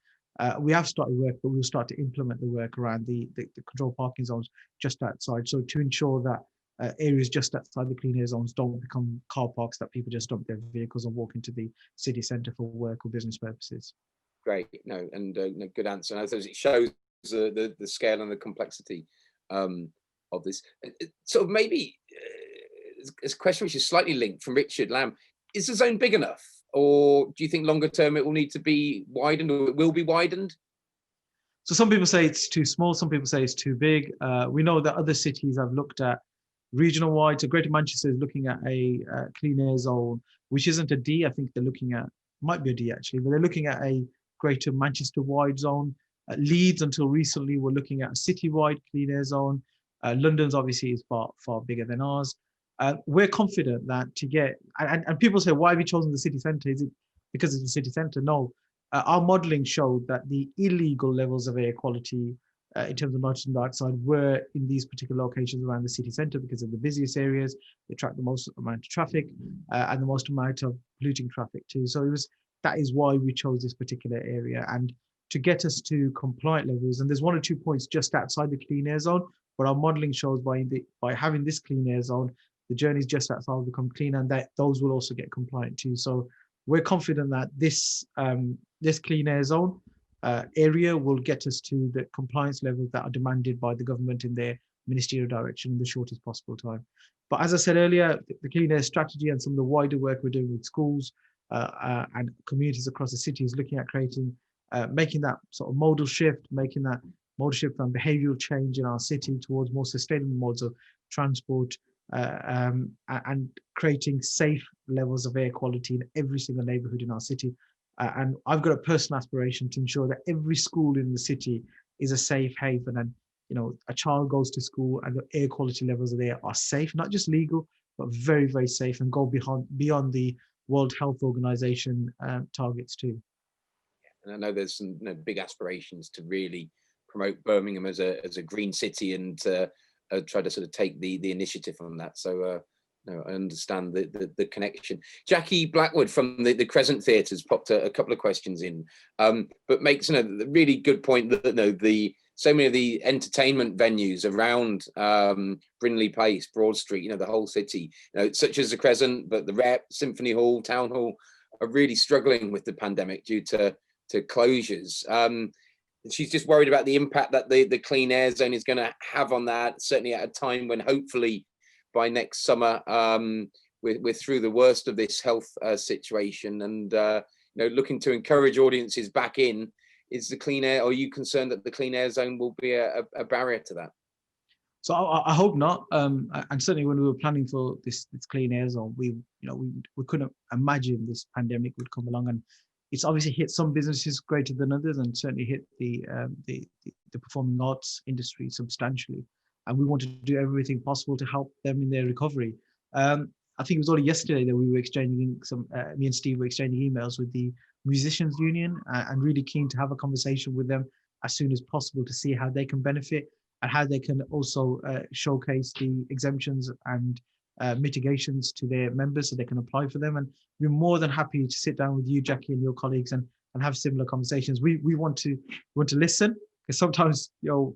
We have started work, but we'll start to implement the work around the controlled parking zones just outside. So to ensure that areas just outside the clean air zones don't become car parks that people just dump their vehicles and walk into the city centre for work or business purposes. Great, no, and no, good answer. And I suppose it shows the scale and the complexity of this. Sort of maybe it's a question which is slightly linked from Richard Lamb. Is the zone big enough, or do you think longer term it will need to be widened, or it will be widened? So some people say it's too small, some people say it's too big. We know that other cities have looked at regional wide. So Greater Manchester is looking at a clean air zone, which isn't a D. I think they're looking at, might be a D actually, but they're looking at a Greater Manchester wide zone. Leeds until recently were looking at a city-wide clean air zone. London's obviously is far bigger than ours. We're confident that to get, and people say, why have you chosen the city centre? Is it because it's the city centre? No, our modelling showed that the illegal levels of air quality in terms of nitrogen dioxide were in these particular locations around the city centre because of the busiest areas. They attract the most amount of traffic and the most amount of polluting traffic too. So that is why we chose this particular area. And to get us to compliant levels, and there's 1 or 2 points just outside the clean air zone, but our modelling shows by having this clean air zone, the journeys just outside will become clean, and that those will also get compliant too. So we're confident that this clean air zone area will get us to the compliance levels that are demanded by the government in their ministerial direction in the shortest possible time. But as I said earlier, the clean air strategy and some of the wider work we're doing with schools and communities across the city is looking at creating, making that sort of modal shift, and behavioural change in our city towards more sustainable modes of transport, and creating safe levels of air quality in every single neighbourhood in our city. And I've got a personal aspiration to ensure that every school in the city is a safe haven, and a child goes to school and the air quality levels there are safe, not just legal, but very, very safe, and go beyond the World Health Organization targets too. And I know there's some big aspirations to really promote Birmingham as a green city and try to sort of take the initiative on that. So I understand the connection. Jackie Blackwood from the Crescent Theatre's popped a couple of questions in, but makes the really good point that so many of the entertainment venues around Brindley Place, Broad Street, the whole city, such as the Crescent, but the Rep, Symphony Hall, Town Hall, are really struggling with the pandemic due to closures. She's just worried about the impact that the clean air zone is going to have on that, certainly at a time when hopefully by next summer we're through the worst of this health situation, and looking to encourage audiences back in. Is the clean air, or are you concerned that the clean air zone will be a barrier to that? So I hope not. And certainly when we were planning for this clean air zone, we couldn't imagine this pandemic would come along, and it's obviously hit some businesses greater than others, and certainly hit the performing arts industry substantially. And we want to do everything possible to help them in their recovery. I think it was only yesterday that we were exchanging me and Steve were exchanging emails with the Musicians Union, and really keen to have a conversation with them as soon as possible to see how they can benefit and how they can also showcase the exemptions and mitigations to their members so they can apply for them. And we're more than happy to sit down with you, Jackie, and your colleagues and have similar conversations. We want to listen, because sometimes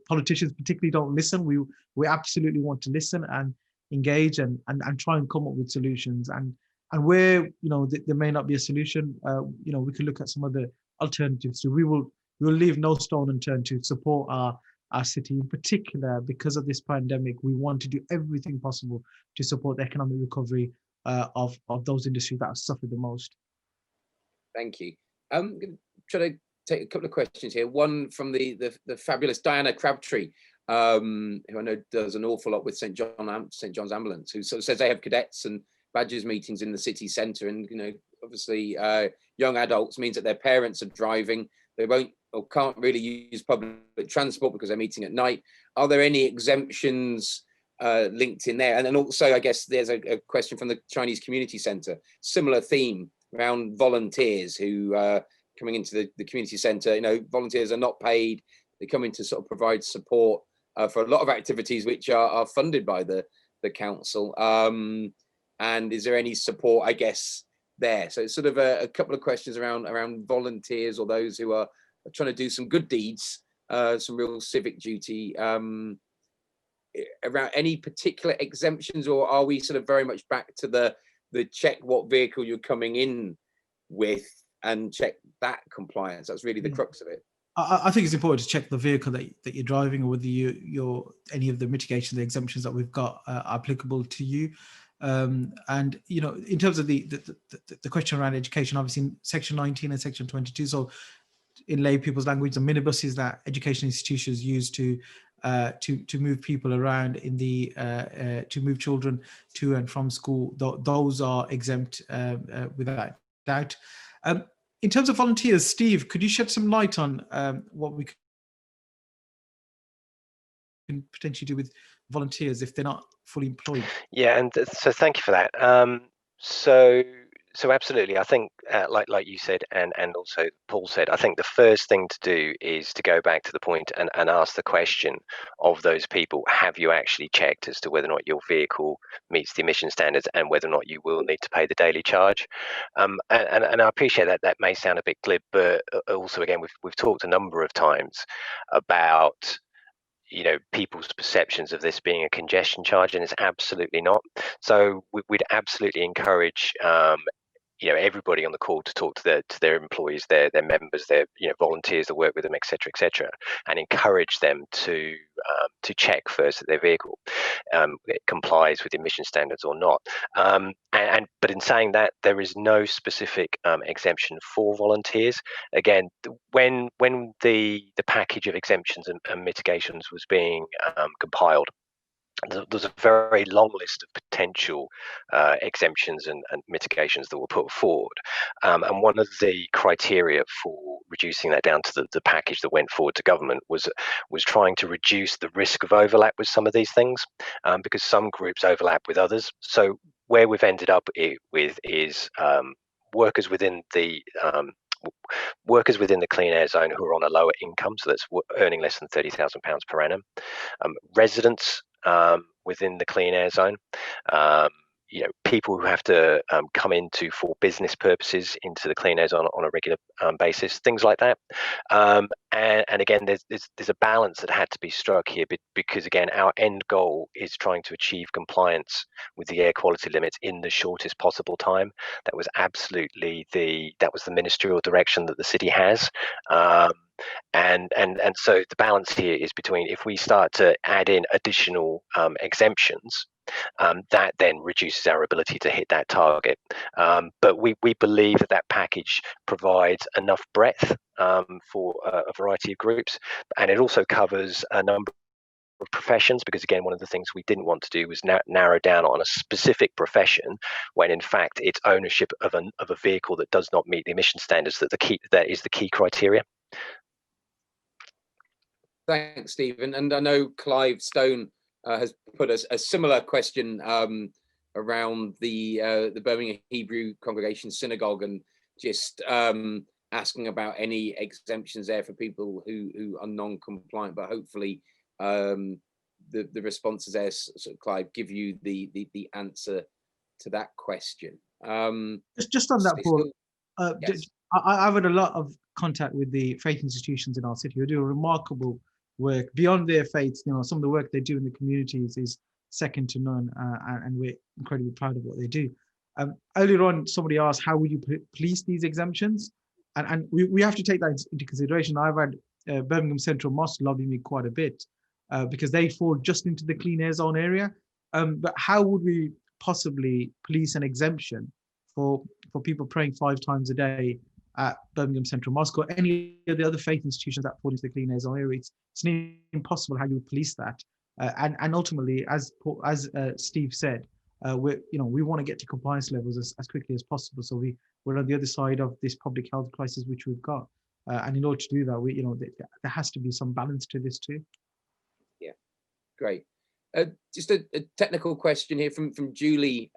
politicians particularly don't listen. We absolutely want to listen and engage and try and come up with solutions. And where there may not be a solution, we can look at some other alternatives. So we will leave no stone unturned to support our city, in particular because of this pandemic. We want to do everything possible to support the economic recovery of those industries that have suffered the most. Thank you. I'm going to try to take a couple of questions here. One from the fabulous Diana Crabtree, who I know does an awful lot with St John's Ambulance, who sort of says they have cadets and badges meetings in the city centre, and obviously young adults means that their parents are driving. They won't or can't really use public transport because they're meeting at night. Are there any exemptions linked in there? And then also, I guess there's a question from the Chinese Community Centre, similar theme around volunteers who coming into the community centre. Volunteers are not paid. They come in to sort of provide support for a lot of activities which are funded by the council. And is there any support, I guess, there? So it's sort of a couple of questions around volunteers or those who are trying to do some good deeds, some real civic duty, around any particular exemptions, or are we sort of very much back to the check what vehicle you're coming in with and check that compliance? That's really the crux of it. I think it's important to check the vehicle that you're driving, or whether any of the mitigation, the exemptions that we've got are applicable to you. And in terms of the question around education, obviously in section 19 and section 22, so in lay people's language, the minibuses that education institutions use to move people around to move children to and from school, those are exempt without doubt. In terms of volunteers, Steve, could you shed some light on what we can potentially do with volunteers if they're not fully employed? Yeah, and so thank you for that. So absolutely, I think like you said, and also Paul said, I think the first thing to do is to go back to the point and ask the question of those people: have you actually checked as to whether or not your vehicle meets the emission standards, and whether or not you will need to pay the daily charge? And I appreciate that may sound a bit glib, but also again, we've talked a number of times about people's perceptions of this being a congestion charge, and it's absolutely not. So we'd absolutely encourage everybody on the call to talk to their employees, their members, their volunteers that work with them, etc., and encourage them to check first that their vehicle it complies with emission standards or not. But in saying that, there is no specific exemption for volunteers. Again, when the package of exemptions and mitigations was being compiled, there's a very long list of potential exemptions and mitigations that were put forward. And one of the criteria for reducing that down to the package that went forward to government was trying to reduce the risk of overlap with some of these things, because some groups overlap with others. So where we've ended up with is workers within the clean air zone who are on a lower income, so that's earning less than £30,000 per annum, residents within the clean air zone, people who have to come for business purposes into the clean air zone on a regular basis, things like that. And again, there's a balance that had to be struck here, because again, our end goal is trying to achieve compliance with the air quality limits in the shortest possible time. That was absolutely the ministerial direction that the city has. And so the balance here is between, if we start to add in additional exemptions, that then reduces our ability to hit that target. But we believe that package provides enough breadth for a variety of groups, and it also covers a number of professions, because again, one of the things we didn't want to do was narrow down on a specific profession, when in fact it's ownership of a vehicle that does not meet the emission standards that is the key criteria. Thanks, Stephen. And I know Clive Stone has put a similar question around the Birmingham Hebrew Congregation Synagogue, and just asking about any exemptions there for people who are non-compliant. But hopefully the responses there, so Clive, give you the answer to that question. Just on that, Paul, yes. I've had a lot of contact with the faith institutions in our city who do a remarkable work beyond their faiths. Some of the work they do in the communities is second to none, and we're incredibly proud of what they do. Earlier on, somebody asked, how would you police these exemptions? And we have to take that into consideration. I've had Birmingham Central Mosque lobby me quite a bit because they fall just into the clean air zone area. But how would we possibly police an exemption for people praying 5 times a day at Birmingham Central Mosque or any of the other faith institutions that fall into the clean air zone area? It's impossible how you would police that. And ultimately, as Steve said, we want to get to compliance levels as quickly as possible. So we're on the other side of this public health crisis which we've got, and in order to do that, there has to be some balance to this too. Yeah, great. Just a technical question here from Julie.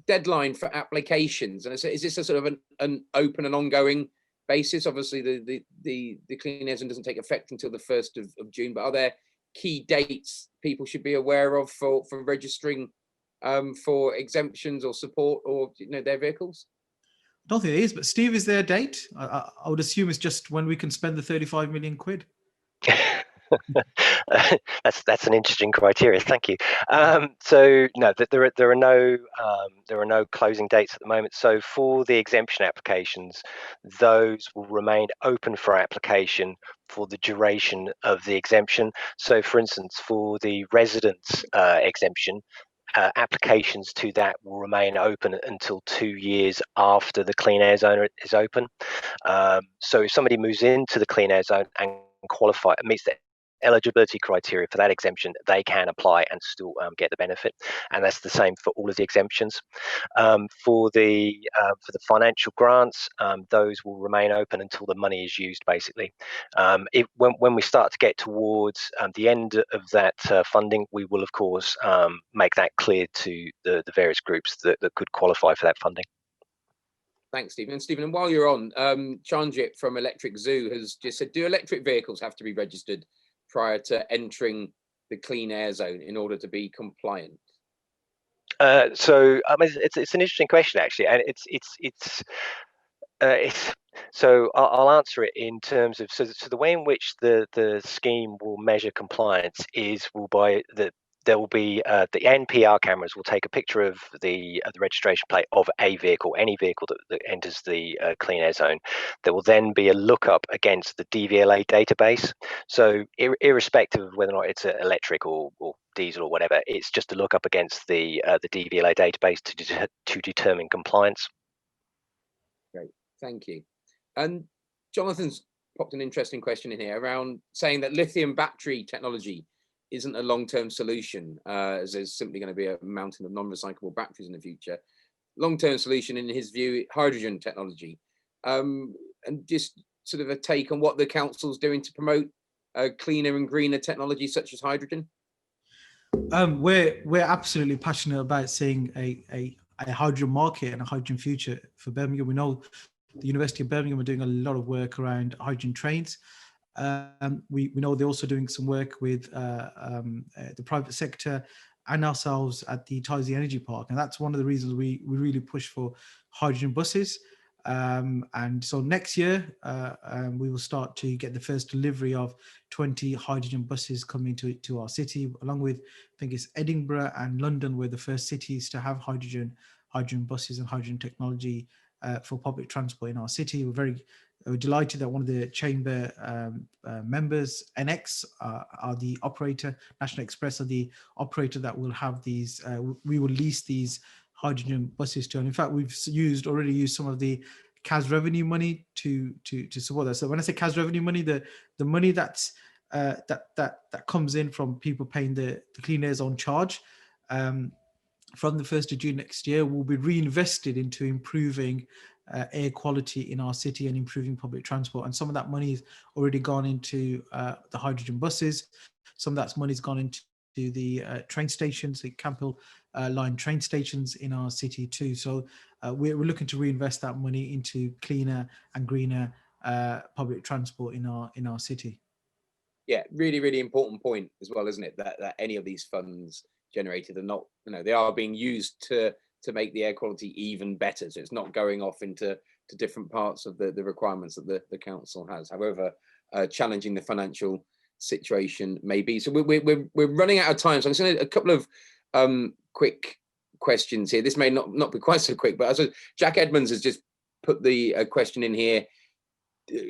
Deadline for applications, and is this a sort of an open and ongoing basis? Obviously, the Clean Air Zone doesn't take effect until the 1st of June, but are there key dates people should be aware of for registering for exemptions or support or their vehicles? I don't think it is, but Steve, is there a date? I would assume it's just when we can spend the 35 million quid. That's an interesting criteria. Thank you. So no, there are no closing dates at the moment. So for the exemption applications, those will remain open for application for the duration of the exemption. So, for instance, for the residence exemption, applications to that will remain open until 2 years after the Clean Air Zone is open. So if somebody moves into the Clean Air Zone and meets the eligibility criteria for that exemption, they can apply and still get the benefit, and that's the same for all of the exemptions. For the financial grants, those will remain open until the money is used. Basically, when we start to get towards the end of that funding, we will of course make that clear to the various groups that could qualify for that funding. Thanks, Stephen. And Stephen, and while you're on, Chanjit from Electric Zoo has just said, do electric vehicles have to be registered prior to entering the Clean Air Zone in order to be compliant? So I mean, it's an interesting question actually, and so I'll answer it in terms of so the way in which the scheme will measure compliance is there will be the NPR cameras will take a picture of the registration plate of a vehicle, any vehicle that enters the Clean Air Zone. There will then be a lookup against the DVLA database. So irrespective of whether or not it's electric or diesel or whatever, it's just a lookup against the DVLA database to determine compliance. Great, thank you. And Jonathan's popped an interesting question in here around saying that lithium battery technology isn't a long-term solution, as there's simply going to be a mountain of non-recyclable batteries in the future. Long-term solution, in his view, hydrogen technology. And just sort of a take on what the council's doing to promote cleaner and greener technology such as hydrogen. We're absolutely passionate about seeing a hydrogen market and a hydrogen future for Birmingham. We know the University of Birmingham are doing a lot of work around hydrogen trains. We know they're also doing some work with the private sector and ourselves at the Tynesy Energy Park, and that's one of the reasons we really push for hydrogen buses. And so next year we will start to get the first delivery of 20 hydrogen buses coming to our city, along with, I think it's Edinburgh and London were the first cities to have hydrogen buses and hydrogen technology for public transport in our city. We're delighted that one of the chamber members, NX, are the operator. National Express are the operator that will have these. We will lease these hydrogen buses to, and in fact, we've already used some of the CAS revenue money to support that. So when I say CAS revenue money, the money that comes in from people paying the Clean Air Zone charge from the 1st of June next year will be reinvested into improving air quality in our city and improving public transport. And some of that money has already gone into the hydrogen buses. Some of that money's gone into the train stations, the Campbell line train stations in our city too. So we're looking to reinvest that money into cleaner and greener public transport in our city. Yeah, really, really important point as well, isn't it? That any of these funds generated are not, they are being used to make the air quality even better. So it's not going off into different parts of the requirements that the council has, however challenging the financial situation may be. So we're running out of time. So I'm just going to a couple of quick questions here. This may not be quite so quick, but as Jack Edmonds has just put the question in here.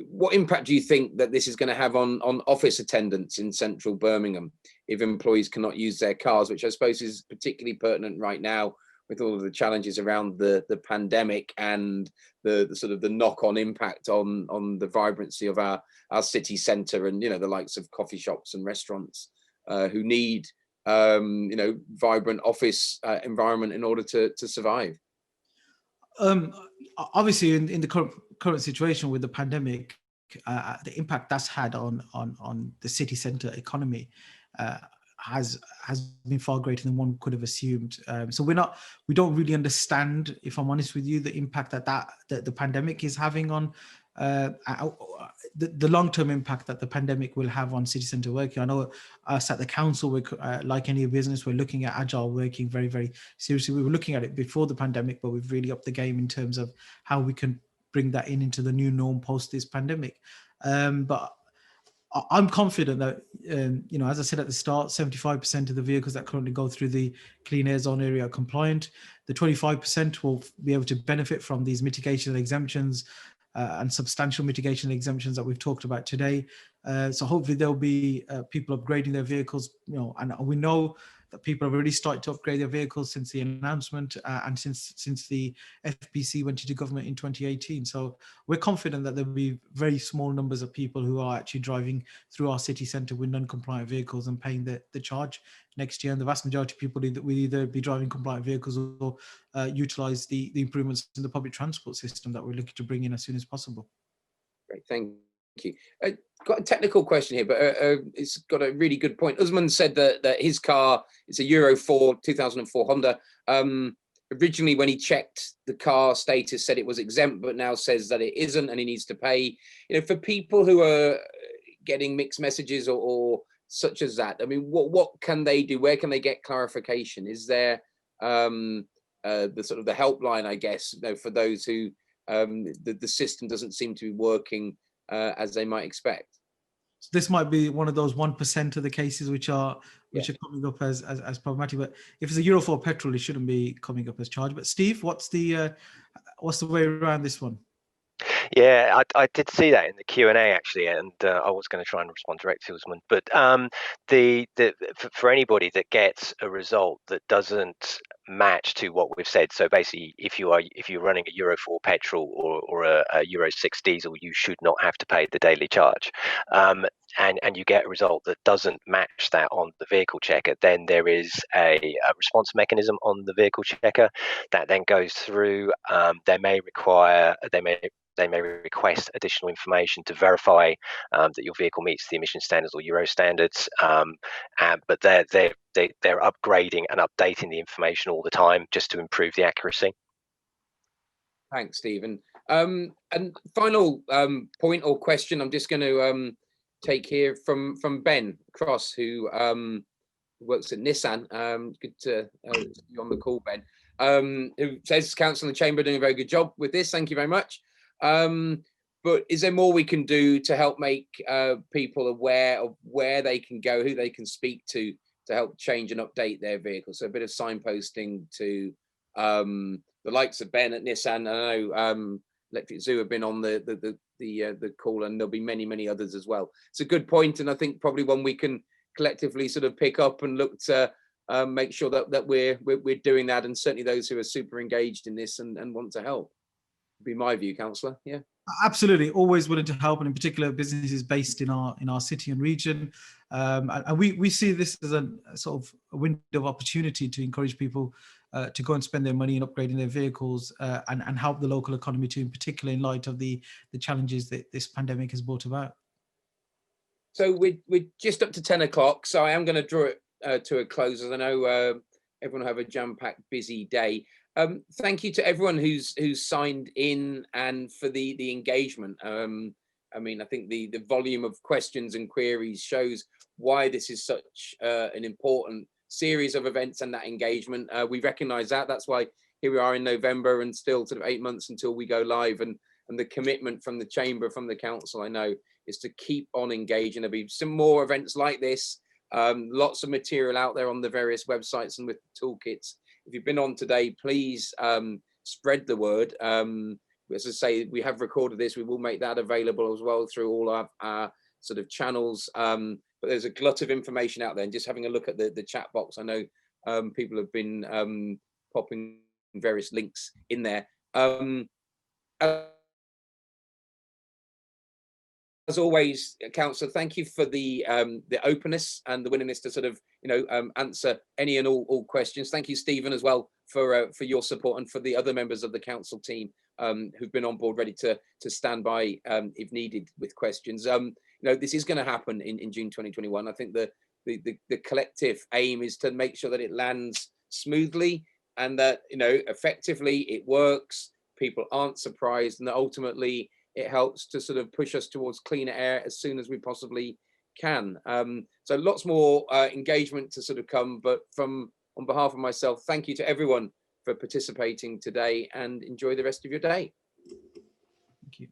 What impact do you think that this is going to have on office attendance in central Birmingham if employees cannot use their cars, which I suppose is particularly pertinent right now with all of the challenges around the pandemic and the sort of the knock-on impact on the vibrancy of our city centre and the likes of coffee shops and restaurants who need vibrant office environment in order to survive? Obviously, in the current situation with the pandemic, the impact that's had on the city centre economy has been far greater than one could have assumed. So we don't really understand, if I'm honest with you, the impact that the pandemic is having on the long-term impact that the pandemic will have on city centre working. I know us at the council, like any business, we're looking at agile working very, very seriously. We were looking at it before the pandemic, but we've really upped the game in terms of how we can bring that into the new norm post this pandemic. But I'm confident that, as I said at the start, 75% of the vehicles that currently go through the Clean Air Zone area are compliant. The 25% will be able to benefit from these mitigation exemptions and substantial mitigation exemptions that we've talked about today. So hopefully there'll be people upgrading their vehicles, and we know that people have already started to upgrade their vehicles since the announcement and since the FPC went into government in 2018. So we're confident that there'll be very small numbers of people who are actually driving through our city centre with non-compliant vehicles and paying the charge next year. And the vast majority of people will either be driving compliant vehicles or utilise the improvements in the public transport system that we're looking to bring in as soon as possible. Great, thank you. Got a technical question here, but it's got a really good point. Usman said that his car is a Euro 4 2004 Honda. Originally, when he checked the car status, said it was exempt, but now says that it isn't, and he needs to pay. For people who are getting mixed messages or such as that, I mean, what can they do? Where can they get clarification? Is there the sort of the helpline, I guess, for those who the system doesn't seem to be working as they might expect? So this might be one of those 1% of the cases which are coming up as problematic. But if it's a Euro 4 petrol, it shouldn't be coming up as charged. But Steve, what's the way around this one? Yeah, I did see that in the Q&A actually, and I was going to try and respond direct to Usman. But for anybody that gets a result that doesn't match to what we've said, so basically, if you're running a Euro 4 petrol or a Euro 6 diesel, you should not have to pay the daily charge. And you get a result that doesn't match that on the vehicle checker, then there is a response mechanism on the vehicle checker that then goes through. They may request additional information to verify that your vehicle meets the emission standards or Euro standards, but they're upgrading and updating the information all the time just to improve the accuracy. Thanks, Stephen. And final point or question I'm just going to take here from Ben Cross, who works at Nissan. Good to be on the call, Ben. Who says Council and the Chamber are doing a very good job with this. Thank you very much. But is there more we can do to help make people aware of where they can go, who they can speak to help change and update their vehicles? So a bit of signposting to the likes of Ben at Nissan. I know Electric Zoo have been on the call, and there'll be many others as well. It's a good point, and I think probably one we can collectively sort of pick up and look to make sure that we're doing that, and certainly those who are super engaged in this and want to help. Be my view, Councillor. Yeah, absolutely, always willing to help, and in particular businesses based in our city and region, and we see this as a sort of a window of opportunity to encourage people to go and spend their money in upgrading their vehicles and help the local economy too, in particular in light of the challenges that this pandemic has brought about. So we're just up to 10 o'clock, so I am going to draw it to a close, as I know everyone will have a jam-packed busy day. Thank you to everyone who's signed in and for the engagement. I mean, I think the volume of questions and queries shows why this is such an important series of events and that engagement. We recognise that. That's why here we are in November and still sort of 8 months until we go live. And the commitment from the Chamber, from the Council, I know, is to keep on engaging. There'll be some more events like this. Lots of material out there on the various websites and with the toolkits. If you've been on today, please spread the word. As I say, we have recorded this. We will make that available as well through all our sort of channels. But there's a glut of information out there. And just having a look at the chat box, I know people have been popping various links in there. As always, Councillor, thank you for the openness and the willingness to sort of answer any and all questions. Thank you, Stephen, as well for your support, and for the other members of the council team who've been on board, ready to stand by if needed with questions. This is going to happen in June 2021. I think the collective aim is to make sure that it lands smoothly and that effectively it works. People aren't surprised, and that ultimately it helps to sort of push us towards cleaner air as soon as we possibly can. So lots more engagement to sort of come, but on behalf of myself, thank you to everyone for participating today, and enjoy the rest of your day. Thank you.